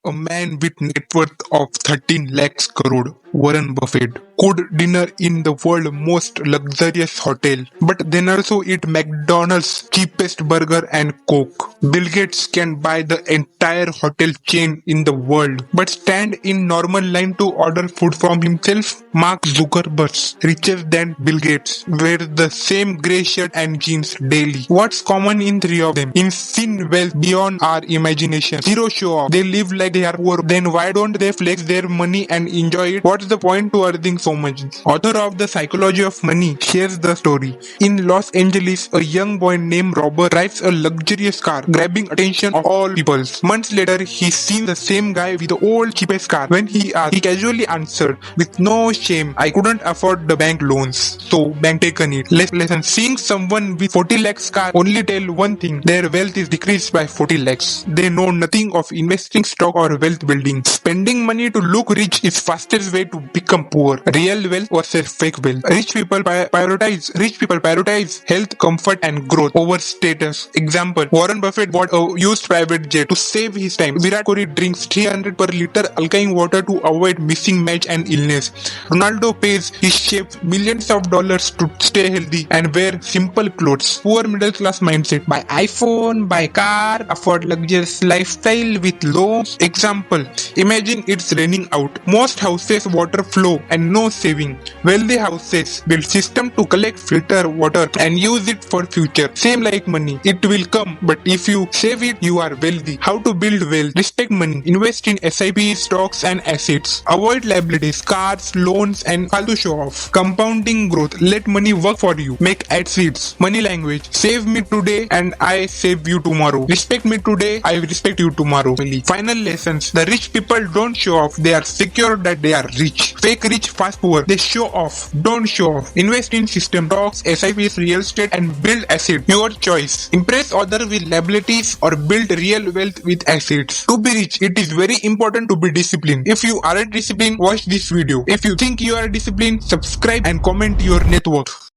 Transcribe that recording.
A man with net worth of 13 lakhs crore, Warren Buffett, could dinner in the world's most luxurious hotel, but then also eat McDonald's cheapest burger and Coke. Bill Gates can buy the entire hotel chain in the world, but stand in normal line to order food from himself. Mark Zuckerberg, richer than Bill Gates, wear the same grey shirt and jeans daily. What's common in three of them? Insane wealth beyond our imagination. Zero show off. They live like they are poor. Then why don't they flex their money and enjoy it? What's the point to earning so much? Author of The Psychology of Money shares the story. In Los Angeles, a young boy named Robert drives a luxurious car, grabbing attention of all people. Months later, he's seen the same guy with the old cheapest car. When he asked, he casually answered with no shame, "I couldn't afford the bank loans, so bank taken it." Lesson: seeing someone with 40 lakhs car only tell one thing: their wealth is decreased by 40 lakhs. They know nothing of investing, stock or wealth building. Spending money to look rich is fastest way to become poor. Real wealth versus fake wealth. Rich people prioritize health, comfort and growth over status. Example: Warren Buffett bought a used private jet to save his time. Virat Kohli drinks 300 per liter alkaline water to avoid missing match and illness. Ronaldo pays his chef millions of dollars to stay healthy and wear simple clothes. Poor middle class mindset: buy iPhone, buy car, afford luxurious lifestyle with loans. Example: imagine it's raining out. Most houses water flow and no saving. Wealthy houses build system to collect filter water and use it for future. Same like money. It will come, but if you save it, you are wealthy. How to build wealth? Respect money. Invest in SIP, stocks and assets. Avoid liabilities, cards, loans and faltu show off. Compounding growth. Let money work for you. Make assets. Money language. Save me today and I save you tomorrow. Respect me today, I respect you tomorrow. Final lessons. The rich people don't show off. They are secure that they are rich. Fake rich, fast poor. They show off. Don't show off. Invest in system, stocks, SIPs, real estate and build assets. Your choice. Impress others with liabilities or build real wealth with assets. To be rich, it is very important to be disciplined. If you aren't disciplined, watch this video. If you think you are disciplined, subscribe and comment your net worth.